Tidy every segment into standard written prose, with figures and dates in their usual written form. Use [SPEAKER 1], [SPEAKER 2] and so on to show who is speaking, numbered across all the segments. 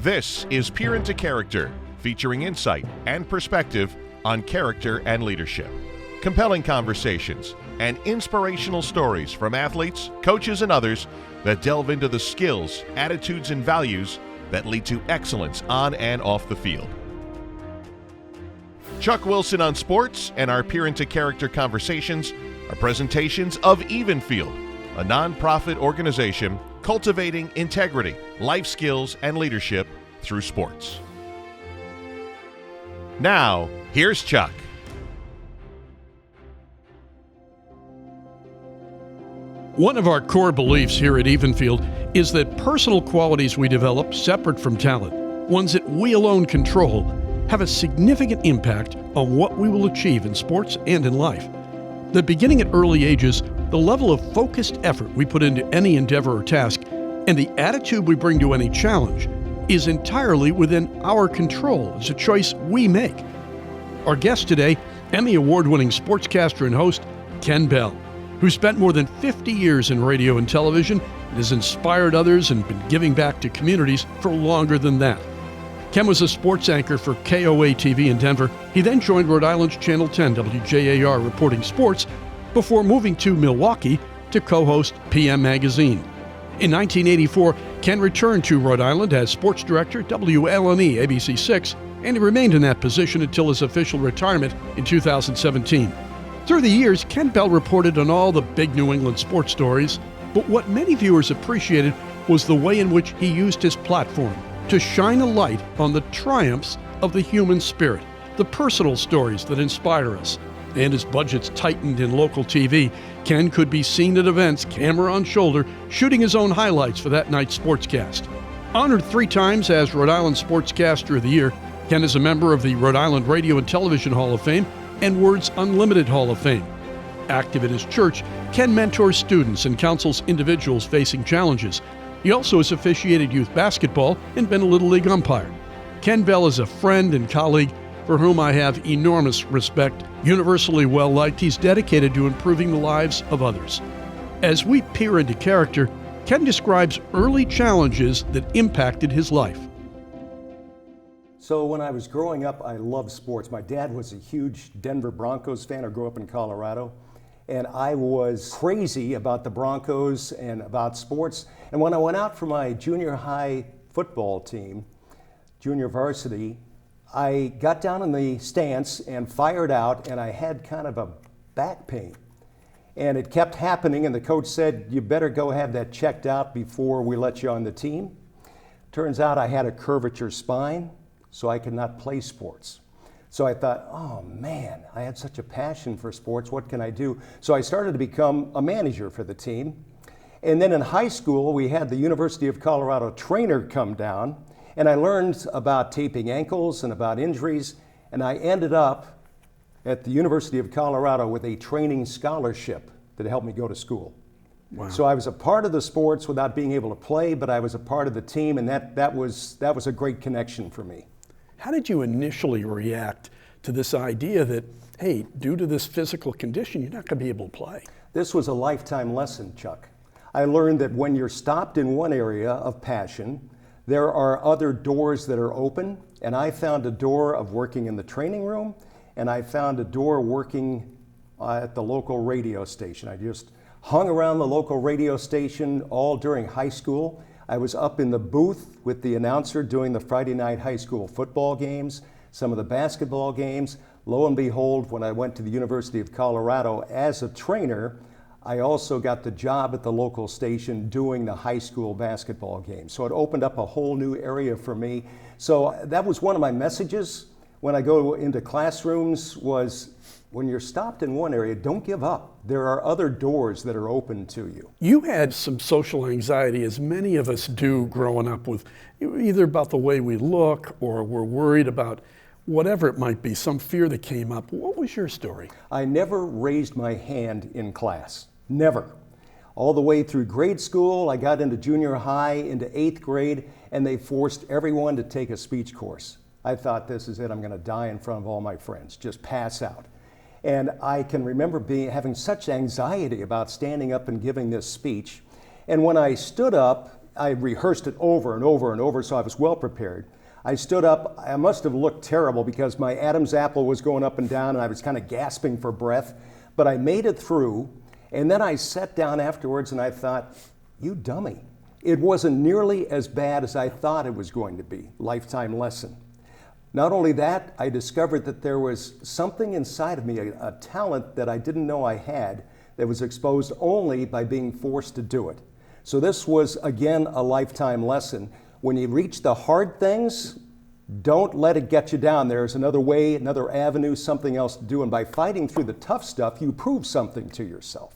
[SPEAKER 1] This is Peer into Character, featuring insight and perspective on character and leadership. Compelling conversations and inspirational stories from athletes, coaches, and others that delve into the skills, attitudes, and values that lead to excellence on and off the field. Chuck Wilson on sports and our Peer into Character conversations are presentations of Evenfield, a nonprofit organization cultivating integrity, life skills, and leadership through sports. Now, here's Chuck.
[SPEAKER 2] One of our core beliefs here at Evenfield is that personal qualities we develop separate from talent, ones that we alone control, have a significant impact on what we will achieve in sports and in life. That beginning at early ages, the level of focused effort we put into any endeavor or task and the attitude we bring to any challenge is entirely within our control as a choice we make. Our guest today, Emmy award-winning sportscaster and host, Ken Bell, who spent more than 50 years in radio and television and has inspired others and been giving back to communities for longer than that. Ken was a sports anchor for KOA TV in Denver. He then joined Rhode Island's Channel 10 WJAR reporting sports before moving to Milwaukee to co-host PM Magazine. In 1984, Ken returned to Rhode Island as sports director, WLNE ABC 6, and he remained in that position until his official retirement in 2017. Through the years, Ken Bell reported on all the big New England sports stories, but what many viewers appreciated was the way in which he used his platform to shine a light on the triumphs of the human spirit, the personal stories that inspire us. And as budgets tightened in local TV, Ken could be seen at events, camera on shoulder, shooting his own highlights for that night's sportscast. Honored 3 times as Rhode Island Sportscaster of the Year, Ken is a member of the Rhode Island Radio and Television Hall of Fame and Words Unlimited Hall of Fame. Active in his church, Ken mentors students and counsels individuals facing challenges. He also has officiated youth basketball and been a Little League umpire. Ken Bell is a friend and colleague for whom I have enormous respect. Universally well-liked, he's dedicated to improving the lives of others. As we peer into character, Ken describes early challenges that impacted his life.
[SPEAKER 3] So when I was growing up, I loved sports. My dad was a huge Denver Broncos fan. I grew up in Colorado. And I was crazy about the Broncos and about sports. And when I went out for my junior high football team, junior varsity, I got down in the stance and fired out, and I had kind of a back pain. And it kept happening, and the coach said, "You better go have that checked out before we let you on the team." Turns out I had a curvature spine, so I could not play sports. So I thought, oh man, I had such a passion for sports, what can I do? So I started to become a manager for the team. And then in high school, we had the University of Colorado trainer come down, and I learned about taping ankles and about injuries, and I ended up at the University of Colorado with a training scholarship that helped me go to school. Wow. So I was a part of the sports without being able to play, but I was a part of the team, and that was a great connection for me.
[SPEAKER 2] How did you initially react to this idea that, hey, due to this physical condition, you're not going to be able to play?
[SPEAKER 3] This was a lifetime lesson, Chuck. I learned that when you're stopped in one area of passion, there are other doors that are open, and I found a door of working in the training room, and I found a door working at the local radio station. I just hung around the local radio station all during high school. I was up in the booth with the announcer doing the Friday night high school football games, some of the basketball games. Lo and behold, when I went to the University of Colorado as a trainer, I also got the job at the local station doing the high school basketball games. So it opened up a whole new area for me. So that was one of my messages when I go into classrooms was, when you're stopped in one area, don't give up. There are other doors that are open to you.
[SPEAKER 2] You had some social anxiety, as many of us do growing up, with either about the way we look or we're worried about whatever it might be, some fear that came up. What was your story?
[SPEAKER 3] I never raised my hand in class. Never. All the way through grade school, I got into junior high, into 8th grade, and they forced everyone to take a speech course. I thought, this is it, I'm going to die in front of all my friends, just pass out. And I can remember having such anxiety about standing up and giving this speech. And when I stood up I rehearsed it over and over and over, so I was well prepared. I stood up. I must have looked terrible because my Adam's apple was going up and down and I was kind of gasping for breath, but I made it through. And then I sat down afterwards and I thought, you dummy. It wasn't nearly as bad as I thought it was going to be. Lifetime lesson. Not only that, I discovered that there was something inside of me, a talent that I didn't know I had, that was exposed only by being forced to do it. So this was, again, a lifetime lesson. When you reach the hard things, don't let it get you down. There's another way, another avenue, something else to do. And by fighting through the tough stuff, you prove something to yourself.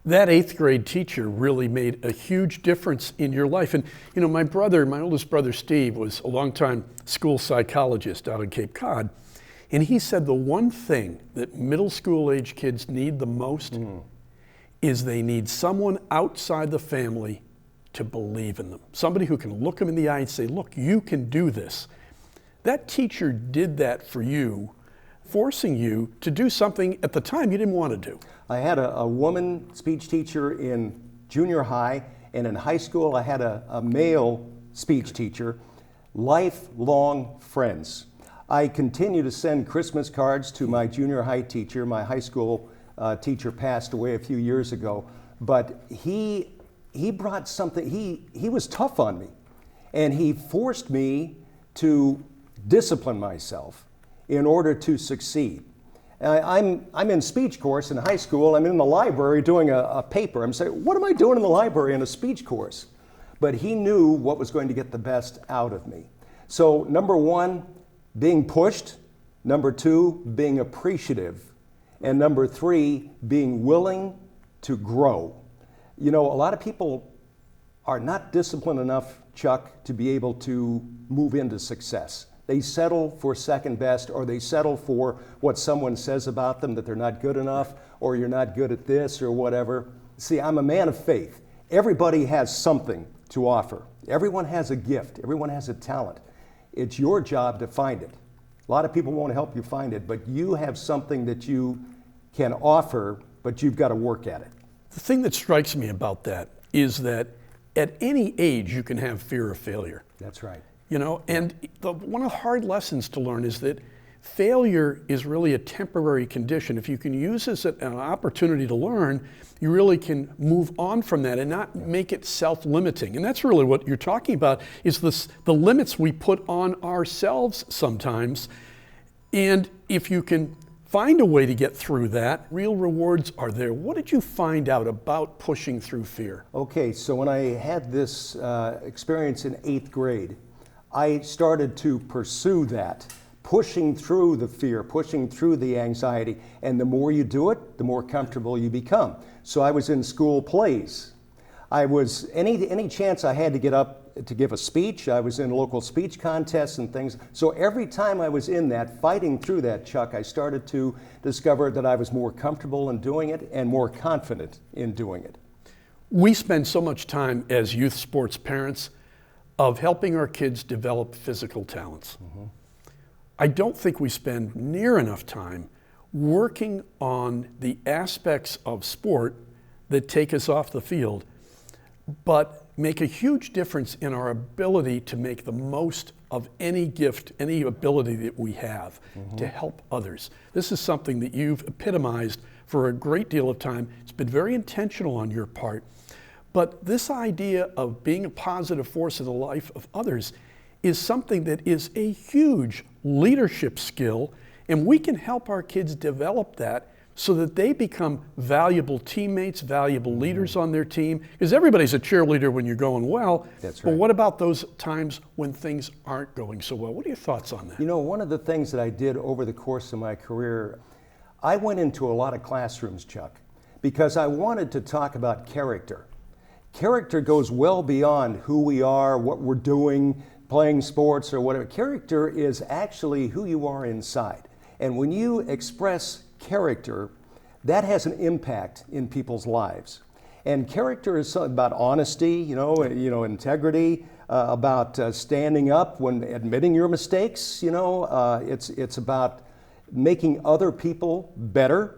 [SPEAKER 2] That 8th grade teacher really made a huge difference in your life. And you know, my oldest brother Steve, was a longtime school psychologist out in Cape Cod. And he said the one thing that middle school age kids need the most is they need someone outside the family to believe in them. Somebody who can look them in the eye and say, look, you can do this. That teacher did that for you, forcing you to do something at the time you didn't want to do.
[SPEAKER 3] I had a woman speech teacher in junior high, and in high school I had a male speech teacher. Lifelong friends. I continue to send Christmas cards to my junior high teacher. My high school teacher passed away a few years ago, but he brought something. He was tough on me, and he forced me to discipline myself in order to succeed. I'm in speech course in high school. I'm in the library doing a paper. I'm saying, what am I doing in the library in a speech course? But he knew what was going to get the best out of me. So number one, being pushed. Number two, being appreciative. And number three, being willing to grow. You know, a lot of people are not disciplined enough, Chuck, to be able to move into success. They settle for second best, or they settle for what someone says about them, that they're not good enough, or you're not good at this, or whatever. See, I'm a man of faith. Everybody has something to offer. Everyone has a gift. Everyone has a talent. It's your job to find it. A lot of people won't help you find it, but you have something that you can offer, but you've got to work at it.
[SPEAKER 2] The thing that strikes me about that is that at any age you can have fear of failure.
[SPEAKER 3] That's right.
[SPEAKER 2] You know, and one of the hard lessons to learn is that failure is really a temporary condition. If you can use this as an opportunity to learn, you really can move on from that and not make it self-limiting. And that's really what you're talking about, is the limits we put on ourselves sometimes. And if you can find a way to get through that, real rewards are there. What did you find out about pushing through fear?
[SPEAKER 3] Okay, so when I had this experience in 8th grade, I started to pursue that, pushing through the fear, pushing through the anxiety, and the more you do it, the more comfortable you become. So I was in school plays. I was, any chance I had to get up to give a speech, I was in local speech contests and things. So every time I was in that, fighting through that, Chuck, I started to discover that I was more comfortable in doing it and more confident in doing it.
[SPEAKER 2] We spend so much time as youth sports parents of helping our kids develop physical talents. I don't think we spend near enough time working on the aspects of sport that take us off the field, but make a huge difference in our ability to make the most of any gift, any ability that we have to help others. This is something that you've epitomized for a great deal of time. It's been very intentional on your part. But this idea of being a positive force in the life of others is something that is a huge leadership skill, and we can help our kids develop that so that they become valuable teammates, valuable leaders on their team. Because everybody's a cheerleader when you're going well.
[SPEAKER 3] That's right.
[SPEAKER 2] But what about those times when things aren't going so well? What are your thoughts on that?
[SPEAKER 3] You know, one of the things that I did over the course of my career, I went into a lot of classrooms, Chuck, because I wanted to talk about character. Character goes well beyond who we are, what we're doing, playing sports or whatever. Character is actually who you are inside. And when you express character, that has an impact in people's lives. And character is about honesty, you know, integrity, about standing up when admitting your mistakes. You know, it's about making other people better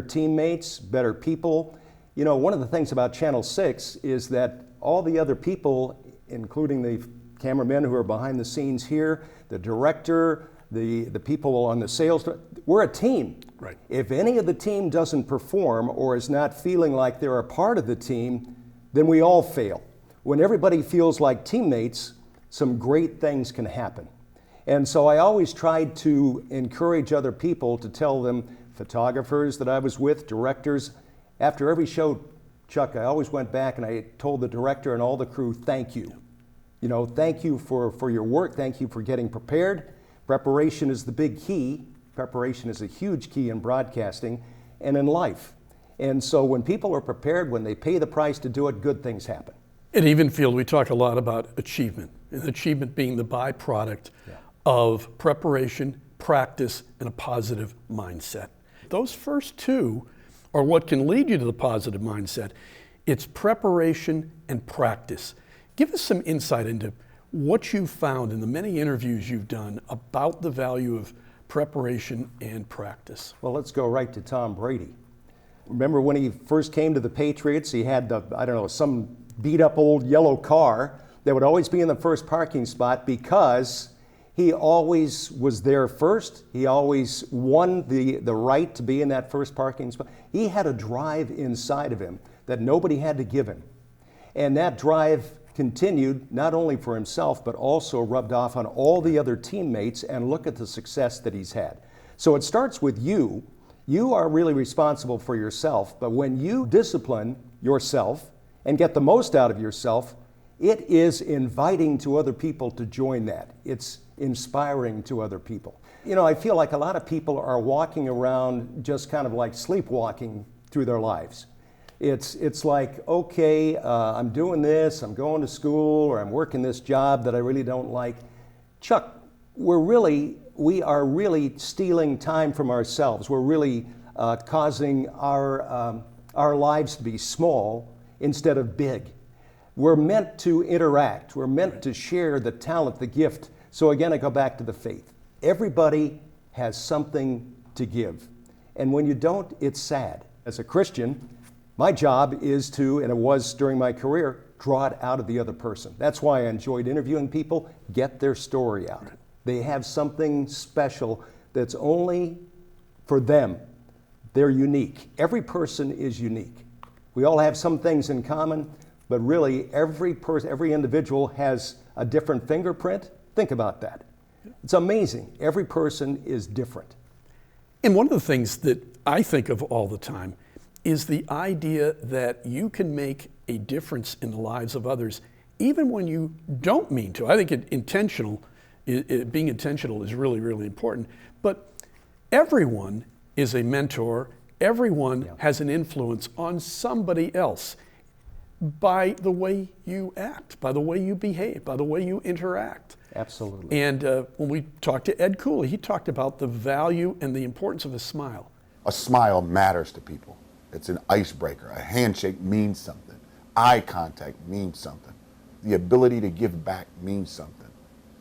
[SPEAKER 3] teammates, better people. You know, one of the things about Channel 6 is that all the other people, including the cameramen who are behind the scenes here, the director, the people on the sales, we're a team.
[SPEAKER 2] Right.
[SPEAKER 3] If any of the team doesn't perform or is not feeling like they're a part of the team, then we all fail. When everybody feels like teammates, some great things can happen. And so I always tried to encourage other people to tell them, photographers that I was with, directors, after every show, Chuck, I always went back and I told the director and all the crew, thank you. You know, thank you for your work, thank you for getting prepared. Preparation is the big key. Preparation is a huge key in broadcasting and in life. And so when people are prepared, when they pay the price to do it, good things happen.
[SPEAKER 2] At Evenfield, we talk a lot about achievement, and achievement being the byproduct of preparation, practice, and a positive mindset. Those first two are what can lead you to the positive mindset. It's preparation and practice. Give us some insight into what you've found in the many interviews you've done about the value of preparation and practice.
[SPEAKER 3] Well, let's go right to Tom Brady. Remember when he first came to the Patriots, he had some beat up old yellow car that would always be in the first parking spot because he always was there first. He always won the right to be in that first parking spot. He had a drive inside of him that nobody had to give him. And that drive continued not only for himself, but also rubbed off on all the other teammates, and look at the success that he's had. So it starts with you. You are really responsible for yourself, but when you discipline yourself and get the most out of yourself, it is inviting to other people to join that. It's inspiring to other people. You know, I feel like a lot of people are walking around just kind of like sleepwalking through their lives. It's like, okay, I'm doing this, I'm going to school, or I'm working this job that I really don't like. Chuck, we are really stealing time from ourselves. We're really causing our lives to be small instead of big. We're meant to interact. We're meant to share the talent, the gift. So again, I go back to the faith. Everybody has something to give. And when you don't, it's sad. As a Christian, my job is to, and it was during my career, draw it out of the other person. That's why I enjoyed interviewing people, get their story out. They have something special that's only for them. They're unique. Every person is unique. We all have some things in common, but really every individual has a different fingerprint. Think about that. It's amazing. Every person is different.
[SPEAKER 2] And one of the things that I think of all the time is the idea that you can make a difference in the lives of others even when you don't mean to. I think being intentional is really, really important. But everyone is a mentor. Everyone has an influence on somebody else by the way you act, by the way you behave, by the way you interact.
[SPEAKER 3] Absolutely.
[SPEAKER 2] And when we talked to Ed Cooley, he talked about the value and the importance of a smile.
[SPEAKER 4] A smile matters to people. It's an icebreaker. A handshake means something. Eye contact means something. The ability to give back means something.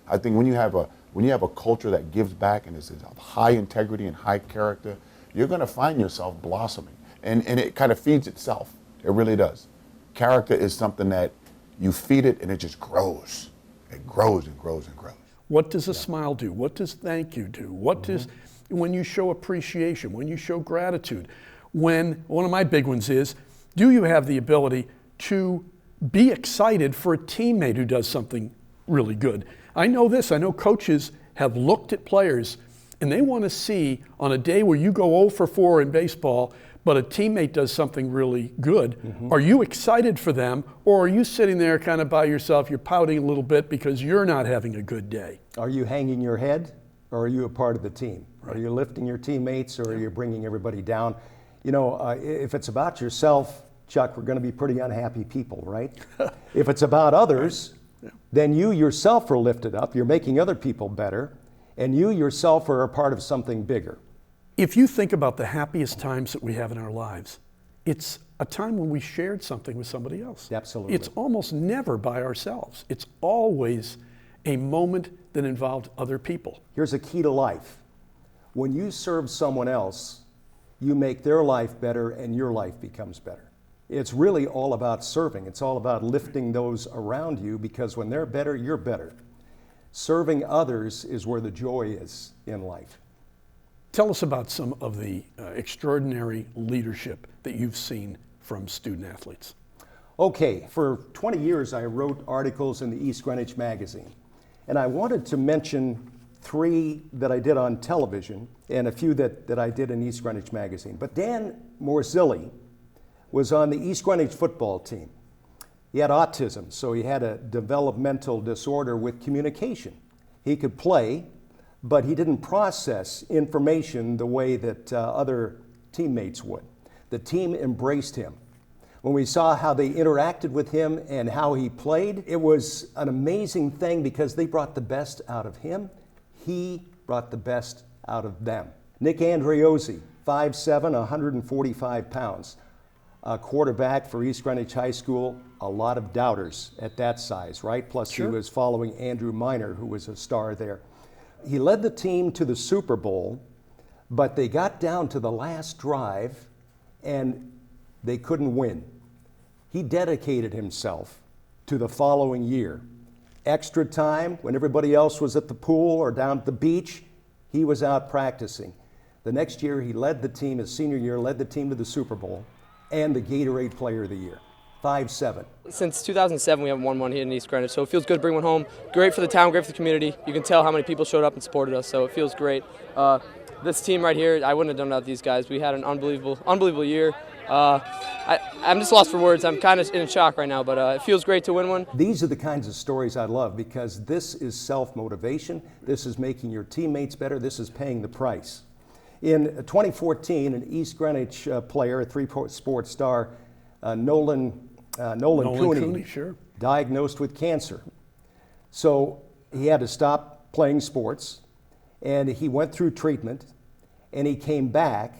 [SPEAKER 4] I think when you have a culture that gives back and is of high integrity and high character, you're going to find yourself blossoming. And it kind of feeds itself. It really does. Character is something that you feed it and it just grows. It grows and grows and grows.
[SPEAKER 2] What does a smile do? What does thank you do? What does, when you show appreciation, when you show gratitude? When, one of my big ones is, do you have the ability to be excited for a teammate who does something really good? I know this, I know coaches have looked at players and they want to see on a day where you go 0 for 4 in baseball, but a teammate does something really good, are you excited for them, or are you sitting there kind of by yourself, you're pouting a little bit because you're not having a good day?
[SPEAKER 3] Are you hanging your head, or are you a part of the team? Right. Are you lifting your teammates, or are you bringing everybody down? You know, if it's about yourself, Chuck, we're going to be pretty unhappy people, right? If it's about others, then you yourself are lifted up, you're making other people better, and you yourself are a part of something bigger.
[SPEAKER 2] If you think about the happiest times that we have in our lives, it's a time when we shared something with somebody else.
[SPEAKER 3] Absolutely.
[SPEAKER 2] It's almost never by ourselves. It's always a moment that involved other people.
[SPEAKER 3] Here's a key to life. When you serve someone else, you make their life better and your life becomes better. It's really all about serving. It's all about lifting those around you, because when they're better, you're better. Serving others is where the joy is in life.
[SPEAKER 2] Tell us about some of the extraordinary leadership that you've seen from student athletes.
[SPEAKER 3] Okay, for 20 years I wrote articles in the East Greenwich magazine, and I wanted to mention 3 that I did on television and a few that I did in East Greenwich magazine. But Dan Morzilli was on the East Greenwich football team. He had autism, so he had a developmental disorder with communication. He could play, but he didn't process information the way that other teammates would. The team embraced him. When we saw how they interacted with him and how he played, it was an amazing thing, because they brought the best out of him. He brought the best out of them. Nick Andreozzi, 5'7", 145 pounds. A quarterback for East Greenwich High School, a lot of doubters at that size, right? Plus
[SPEAKER 2] Sure.
[SPEAKER 3] He was following Andrew Miner, who was a star there. He led the team to the Super Bowl, but they got down to the last drive and they couldn't win. He dedicated himself to the following year. Extra time, when everybody else was at the pool or down at the beach, he was out practicing. The next year he led the team, his senior year, led the team to the Super Bowl and the Gatorade Player of the Year. 5'7".
[SPEAKER 5] Since 2007, we haven't won one here in East Greenwich, so it feels good to bring one home. Great for the town, great for the community. You can tell how many people showed up and supported us, so it feels great. This team right here, I wouldn't have done it without these guys. We had an unbelievable year. I'm just lost for words. I'm kind of in shock right now, but it feels great to win one.
[SPEAKER 3] These are the kinds of stories I love, because this is self-motivation. This is making your teammates better. This is paying the price. In 2014, an East Greenwich player, a 3-sport star, Nolan Cooney,
[SPEAKER 2] sure.
[SPEAKER 3] diagnosed with cancer. So he had to stop playing sports, and he went through treatment, and he came back,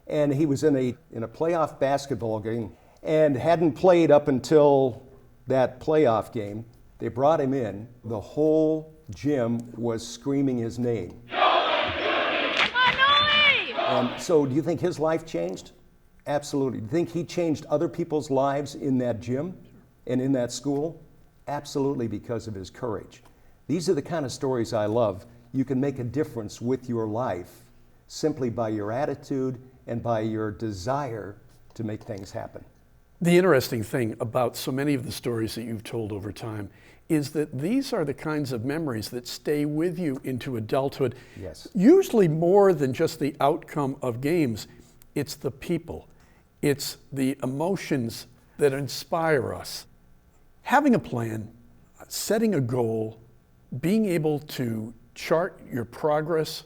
[SPEAKER 3] and he was in a playoff basketball game and hadn't played up until that playoff game. They brought him in. The whole gym was screaming his name. And so do you think his life changed? Absolutely. Do you think he changed other people's lives in that gym and in that school? Absolutely, because of his courage. These are the kind of stories I love. You can make a difference with your life simply by your attitude and by your desire to make things happen.
[SPEAKER 2] The interesting thing about so many of the stories that you've told over time is that these are the kinds of memories that stay with you into adulthood.
[SPEAKER 3] Yes.
[SPEAKER 2] Usually more than just the outcome of games, it's the people. It's the emotions that inspire us. Having a plan, setting a goal, being able to chart your progress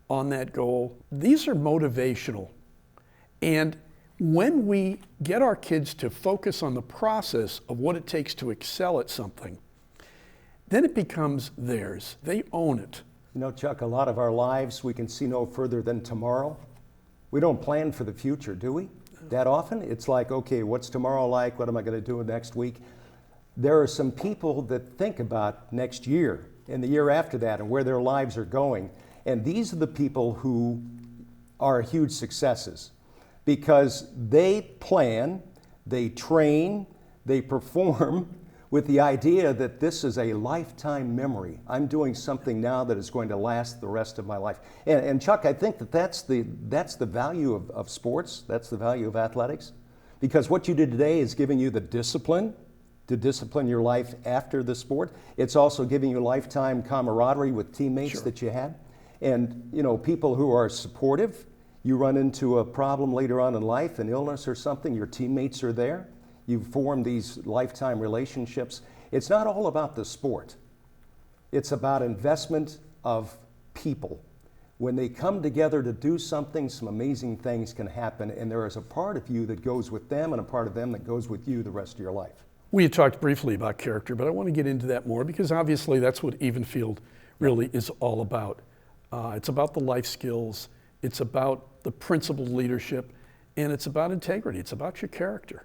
[SPEAKER 2] on that goal, these are motivational. And when we get our kids to focus on the process of what it takes to excel at something, then it becomes theirs. They own it.
[SPEAKER 3] You know, Chuck, a lot of our lives we can see no further than tomorrow. We don't plan for the future, do we? That often? It's like, okay, what's tomorrow like? What am I going to do next week? There are some people that think about next year and the year after that and where their lives are going. And these are the people who are huge successes, because they plan, they train, they perform with the idea that this is a lifetime memory. I'm doing something now that is going to last the rest of my life. And Chuck, I think that's the value of sports. That's the value of athletics. Because what you did today is giving you the discipline to discipline your life after the sport. It's also giving you lifetime camaraderie with teammates that you had. And, you know, people who are supportive. You run into a problem later on in life, an illness or something, your teammates are there. You form these lifetime relationships. It's not all about the sport. It's about investment of people. When they come together to do something, some amazing things can happen, and there is a part of you that goes with them and a part of them that goes with you the rest of your life.
[SPEAKER 2] We had talked briefly about character, but I want to get into that more, because obviously that's what Evenfield really is all about. It's about the life skills, it's about the principled leadership, and it's about integrity. It's about your character.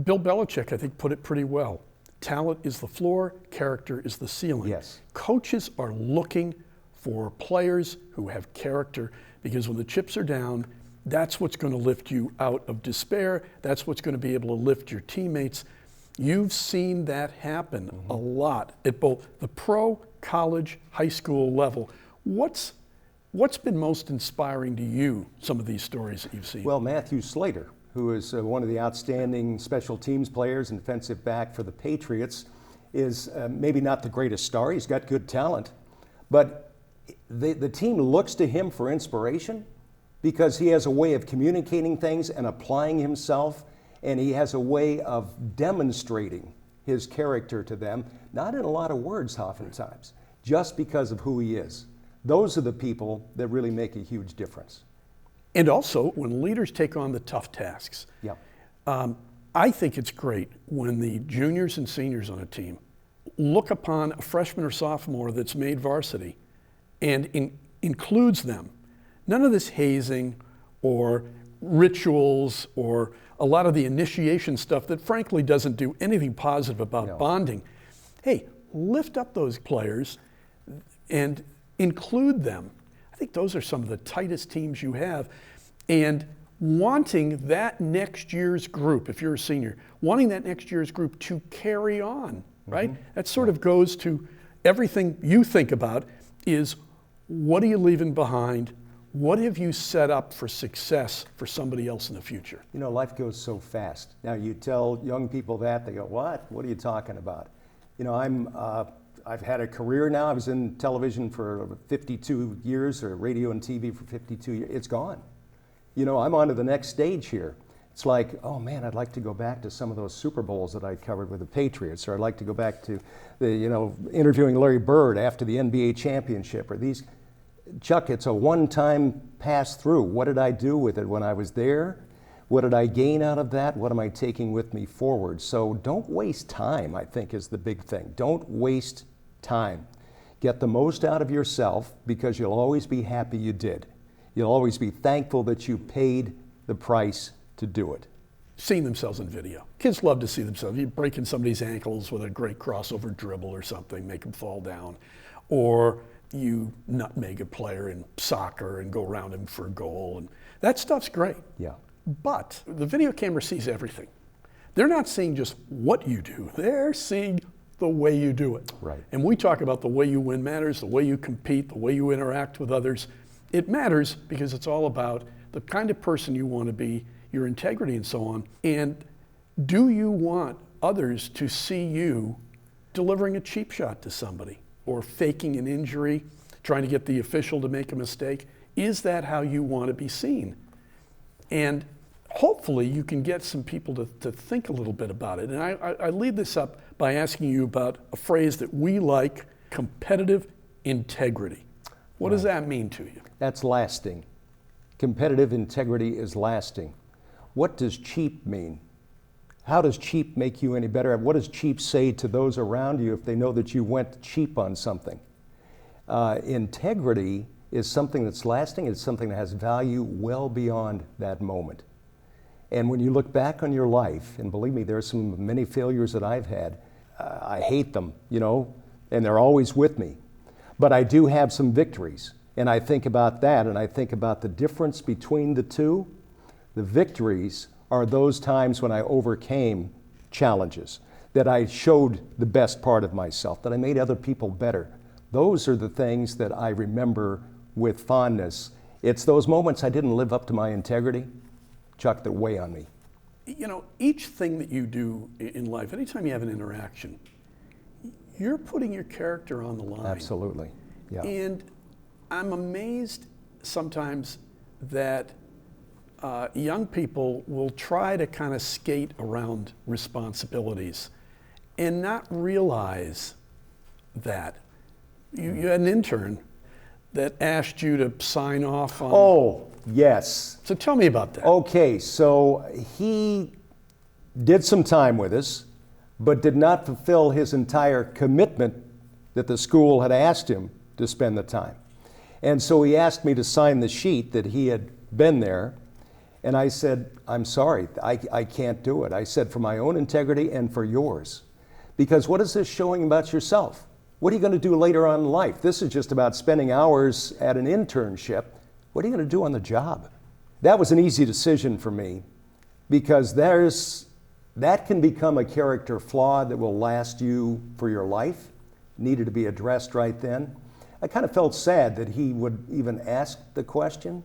[SPEAKER 2] Bill Belichick, I think, put it pretty well. Talent is the floor, character is the ceiling.
[SPEAKER 3] Yes.
[SPEAKER 2] Coaches are looking for players who have character, because when the chips are down That's what's going to lift you out of despair. That's what's going to be able to lift your teammates. You've seen that happen a lot at both the pro, college, high school level. What's been most inspiring to you, some of these stories that you've seen?
[SPEAKER 3] Well, Matthew Slater, who is one of the outstanding special teams players and defensive back for the Patriots, is maybe not the greatest star. He's got good talent, but the team looks to him for inspiration because he has a way of communicating things and applying himself, and he has a way of demonstrating his character to them, not in a lot of words oftentimes, just because of who he is. Those are the people that really make a huge difference.
[SPEAKER 2] And also, when leaders take on the tough tasks,
[SPEAKER 3] Yeah.
[SPEAKER 2] I think it's great when the juniors and seniors on a team look upon a freshman or sophomore that's made varsity and includes them. None of this hazing or rituals or a lot of the initiation stuff that frankly doesn't do anything positive about bonding. Hey, lift up those players and include them. I think those are some of the tightest teams you have. And wanting that next year's group, if you're a senior, wanting that next year's group to carry on, right? That sort of goes to everything you think about is what are you leaving behind? What have you set up for success for somebody else in the future?
[SPEAKER 3] You know, life goes so fast. Now, you tell young people that, they go, what? What are you talking about? You know, I've had a career now. I was in television for 52 years, or radio and TV for 52 years. It's gone. You know, I'm on to the next stage here. It's like, oh man, I'd like to go back to some of those Super Bowls that I covered with the Patriots, or I'd like to go back to the, you know, interviewing Larry Bird after the NBA championship, or these. Chuck, it's a one-time pass through. What did I do with it when I was there? What did I gain out of that? What am I taking with me forward? So don't waste time, I think, is the big thing. Don't waste time. Get the most out of yourself, because you'll always be happy you did. You'll always be thankful that you paid the price to do it.
[SPEAKER 2] Seeing themselves in video. Kids love to see themselves. You breaking somebody's ankles with a great crossover dribble or something, make them fall down. Or you nutmeg a player in soccer and go around him for a goal. And that stuff's great.
[SPEAKER 3] Yeah.
[SPEAKER 2] But the video camera sees everything. They're not seeing just what you do. They're seeing the way you do it.
[SPEAKER 3] Right.
[SPEAKER 2] And we talk about the way you win matters, the way you compete, the way you interact with others. It matters because it's all about the kind of person you want to be, your integrity and so on. And do you want others to see you delivering a cheap shot to somebody or faking an injury, trying to get the official to make a mistake? Is that how you want to be seen? And hopefully you can get some people to think a little bit about it. And I lead this up by asking you about a phrase that we like, competitive integrity. What does that mean to you?
[SPEAKER 3] That's lasting. Competitive integrity is lasting. What does cheap mean? How does cheap make you any better? What does cheap say to those around you if they know that you went cheap on something? Integrity is something that's lasting. It's something that has value well beyond that moment. And when you look back on your life, and believe me, there are many failures that I've had. I hate them, you know, and they're always with me. But I do have some victories, and I think about that, and I think about the difference between the two. The victories are those times when I overcame challenges, that I showed the best part of myself, that I made other people better. Those are the things that I remember with fondness. It's those moments I didn't live up to my integrity, Chuck, that weigh on me.
[SPEAKER 2] You know, each thing that you do in life, anytime you have an interaction, you're putting your character on the line.
[SPEAKER 3] Absolutely, yeah.
[SPEAKER 2] And I'm amazed sometimes that young people will try to kind of skate around responsibilities and not realize that. You had an intern that asked you to sign off on.
[SPEAKER 3] Oh, yes.
[SPEAKER 2] So tell me about that.
[SPEAKER 3] Okay, so he did some time with us, but did not fulfill his entire commitment that the school had asked him to spend the time. And so he asked me to sign the sheet that he had been there. And I said, I'm sorry, I can't do it. I said, for my own integrity and for yours. Because what is this showing about yourself? What are you going to do later on in life? This is just about spending hours at an internship. What are you going to do on the job? That was an easy decision for me because that can become a character flaw that will last you for your life. Needed to be addressed right then. I kind of felt sad that he would even ask the question,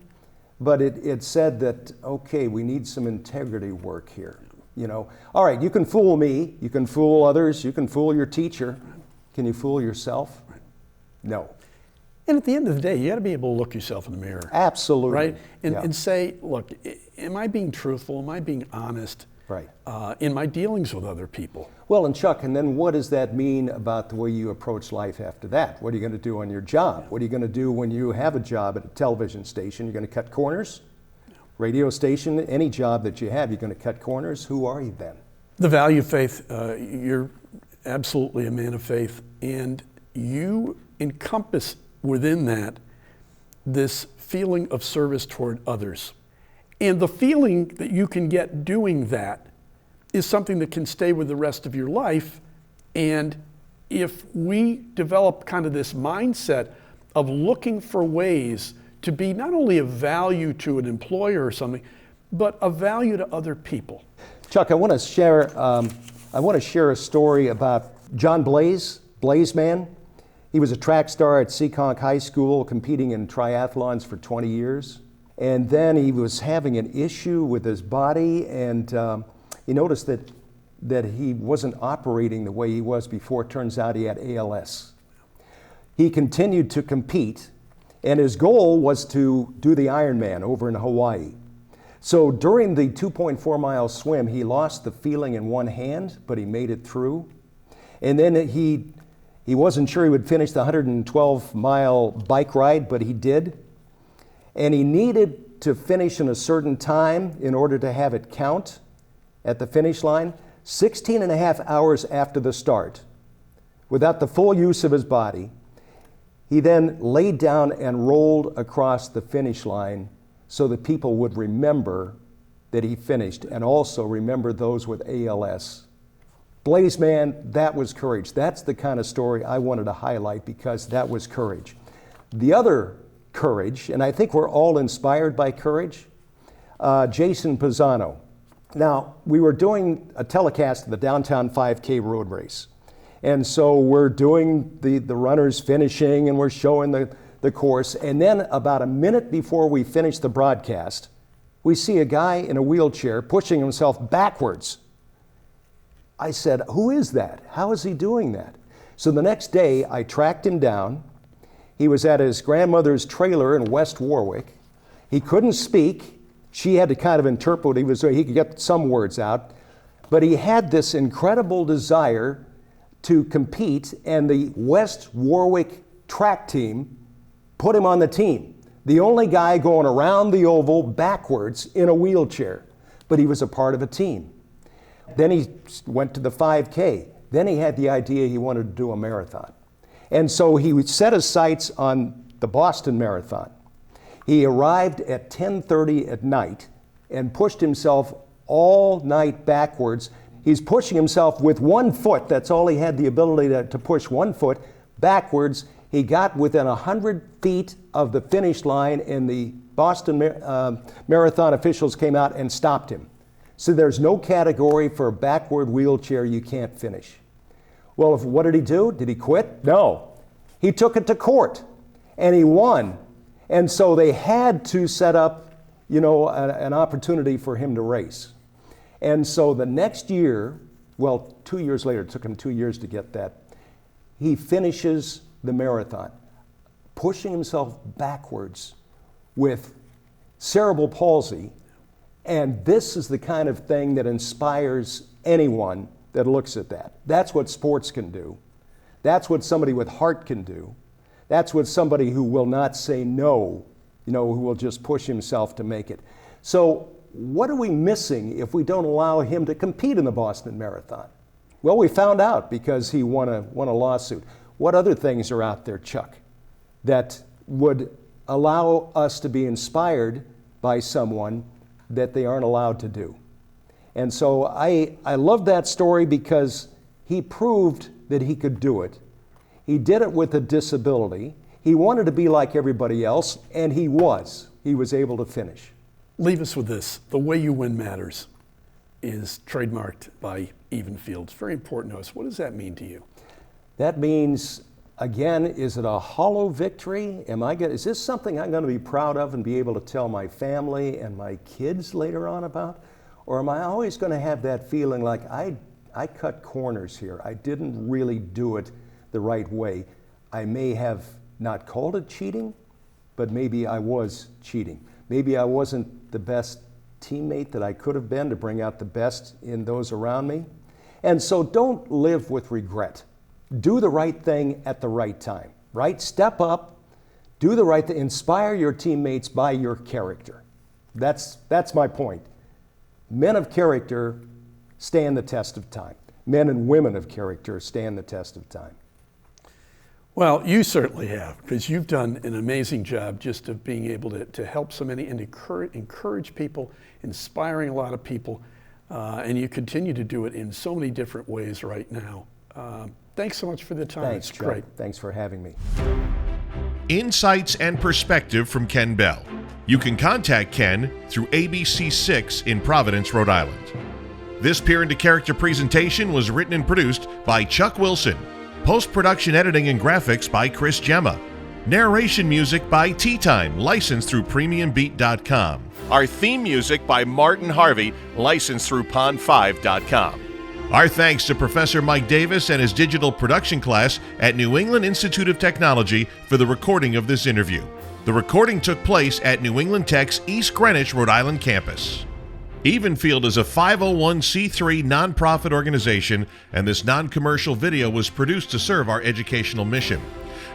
[SPEAKER 3] but it said that, okay, we need some integrity work here. You know, all right, you can fool me, you can fool others, you can fool your teacher. Can you fool yourself? No.
[SPEAKER 2] And at the end of the day, you got to be able to look yourself in the mirror.
[SPEAKER 3] Absolutely.
[SPEAKER 2] Right?
[SPEAKER 3] Yeah.
[SPEAKER 2] And say, look, am I being truthful? Am I being honest?
[SPEAKER 3] Right.
[SPEAKER 2] In my dealings with other people?
[SPEAKER 3] Well, and Chuck, and then what does that mean about the way you approach life after that? What are you going to do on your job? What are you going to do when you have a job at a television station? You're going to cut corners? Radio station, any job that you have, you're going to cut corners? Who are you then?
[SPEAKER 2] The value of faith, you're absolutely a man of faith, and you encompass within that this feeling of service toward others. And the feeling that you can get doing that is something that can stay with the rest of your life. And if we develop kind of this mindset of looking for ways to be not only of value to an employer or something, but of value to other people.
[SPEAKER 3] Chuck, I want to share a story about John Blazeman. He was a track star at Seekonk High School, competing in triathlons for 20 years. And then he was having an issue with his body, and he noticed that he wasn't operating the way he was before. It turns out he had ALS. He continued to compete, and his goal was to do the Ironman over in Hawaii. So during the 2.4 mile swim, he lost the feeling in one hand, but he made it through. And then he wasn't sure he would finish the 112 mile bike ride, but he did. And he needed to finish in a certain time in order to have it count at the finish line, 16 and a half hours after the start, without the full use of his body. He then laid down and rolled across the finish line so that people would remember that he finished and also remember those with ALS. Blazeman, that was courage. That's the kind of story I wanted to highlight because that was courage. The other courage, and I think we're all inspired by courage, Jason Pisano. Now, we were doing a telecast of the Downtown 5K road race. And so we're doing the runners finishing and we're showing the course. And then about a minute before we finish the broadcast, we see a guy in a wheelchair pushing himself backwards. I said, who is that? How is he doing that? So the next day I tracked him down. He was at his grandmother's trailer in West Warwick. He couldn't speak. She had to kind of interpret what he was doing. He could get some words out. But he had this incredible desire to compete, and the West Warwick track team put him on the team. The only guy going around the oval backwards in a wheelchair, but he was a part of a team. Then he went to the 5K. Then he had the idea he wanted to do a marathon. And so he set his sights on the Boston Marathon. He arrived at 10:30 at night and pushed himself all night backwards. He's pushing himself with one foot. That's all he had the ability to push, one foot backwards. He got within 100 feet of the finish line, and the Boston Marathon officials came out and stopped him. So there's no category for a backward wheelchair you can't finish. Well, what did he do? Did he quit? No. He took it to court, and he won. And so they had to set up, an opportunity for him to race. And so the next year, 2 years later, it took him 2 years to get that, he finishes the marathon, pushing himself backwards with cerebral palsy. And this is the kind of thing that inspires anyone that looks at that. That's what sports can do. That's what somebody with heart can do. That's what somebody who will not say no, who will just push himself to make it. So what are we missing if we don't allow him to compete in the Boston Marathon? Well, we found out because he won a lawsuit. What other things are out there, Chuck, that would allow us to be inspired by someone that they aren't allowed to do? And so I love that story because he proved that he could do it. He did it with a disability. He wanted to be like everybody else, and he was. He was able to finish.
[SPEAKER 2] Leave us with this. The way you win matters is trademarked by Even Fields. Very important to us. What does that mean to you?
[SPEAKER 3] That means, again, is it a hollow victory? Is this something I'm going to be proud of and be able to tell my family and my kids later on about? Or am I always going to have that feeling like I cut corners here? I didn't really do it the right way. I may have not called it cheating, but maybe I was cheating. Maybe I wasn't the best teammate that I could have been to bring out the best in those around me. And so don't live with regret. Do the right thing at the right time, right? Step up, do the right thing, inspire your teammates by your character. That's my point. Men of character stand the test of time. Men and women of character stand the test of time.
[SPEAKER 2] Well, you certainly have, because you've done an amazing job just of being able to help so many and encourage people, inspiring a lot of people, and you continue to do it in so many different ways right now. Thanks so much for the time.
[SPEAKER 3] Thanks,
[SPEAKER 2] it's great.
[SPEAKER 3] Chuck. Thanks for having me.
[SPEAKER 1] Insights and perspective from Ken Bell. You can contact Ken through ABC6 in Providence, Rhode Island. This Peer into Character presentation was written and produced by Chuck Wilson. Post-production editing and graphics by Chris Gemma. Narration music by Tea Time, licensed through PremiumBeat.com. Our theme music by Martin Harvey, licensed through Pond5.com. Our thanks to Professor Mike Davis and his digital production class at New England Institute of Technology for the recording of this interview. The recording took place at New England Tech's East Greenwich, Rhode Island campus. Evenfield is a 501c3 nonprofit organization, and this non-commercial video was produced to serve our educational mission.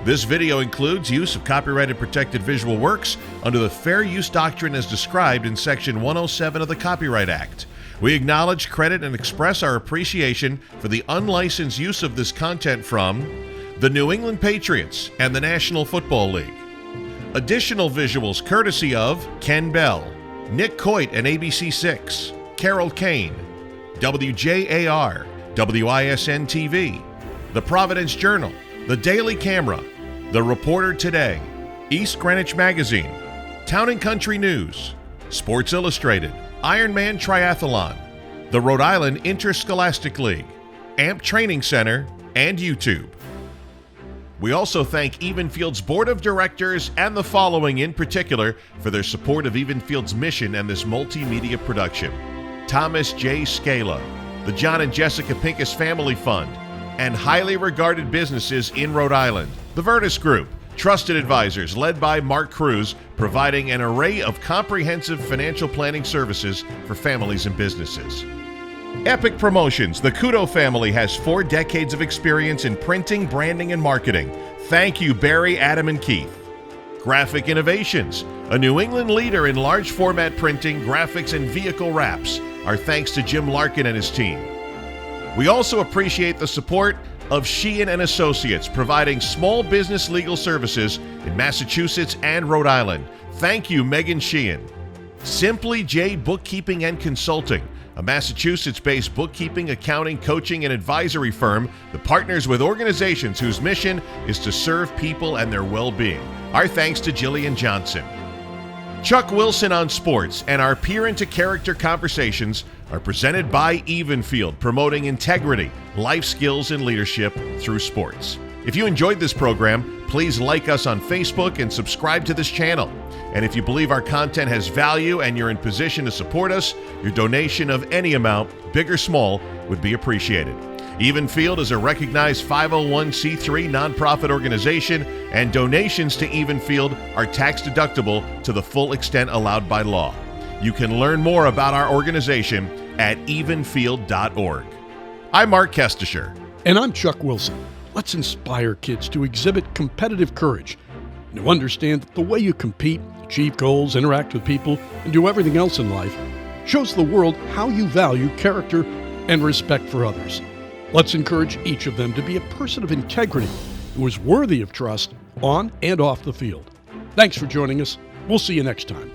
[SPEAKER 1] This video includes use of copyrighted protected visual works under the Fair Use Doctrine as described in Section 107 of the Copyright Act. We acknowledge, credit, and express our appreciation for the unlicensed use of this content from the New England Patriots and the National Football League. Additional visuals courtesy of Ken Bell, Nick Coit and ABC6, Carol Kane, WJAR, WISN TV, The Providence Journal, The Daily Camera, The Reporter Today, East Greenwich Magazine, Town & Country News, Sports Illustrated, Ironman Triathlon, the Rhode Island Interscholastic League, AMP Training Center, and YouTube. We also thank Evenfield's Board of Directors and the following in particular for their support of Evenfield's mission and this multimedia production: Thomas J. Scala, the John and Jessica Pincus Family Fund, and highly regarded businesses in Rhode Island, the Virtus Group, trusted advisors led by Mark Cruz, providing an array of comprehensive financial planning services for families and businesses. Epic Promotions. The Kudo family has 4 decades of experience in printing, branding, and marketing. Thank you, Barry, Adam, and Keith. Graphic Innovations, a New England leader in large format printing, graphics, and vehicle wraps. Our thanks to Jim Larkin and his team. We also appreciate the support of Sheehan and Associates, providing small business legal services in Massachusetts and Rhode Island. Thank you, Megan Sheehan. Simply J Bookkeeping and Consulting, a Massachusetts-based bookkeeping, accounting, coaching, and advisory firm that partners with organizations whose mission is to serve people and their well-being. Our thanks to Jillian Johnson. Chuck Wilson on Sports and our Peer into Character conversations are presented by Evenfield, promoting integrity, life skills, and leadership through sports. If you enjoyed this program, please like us on Facebook and subscribe to this channel. And if you believe our content has value and you're in position to support us, your donation of any amount, big or small, would be appreciated. Evenfield is a recognized 501c3 nonprofit organization, and donations to Evenfield are tax deductible to the full extent allowed by law. You can learn more about our organization at evenfield.org. I'm Mark Kestisher.
[SPEAKER 2] And I'm Chuck Wilson. Let's inspire kids to exhibit competitive courage and to understand that the way you compete, achieve goals, interact with people, and do everything else in life shows the world how you value character and respect for others. Let's encourage each of them to be a person of integrity who is worthy of trust on and off the field. Thanks for joining us. We'll see you next time.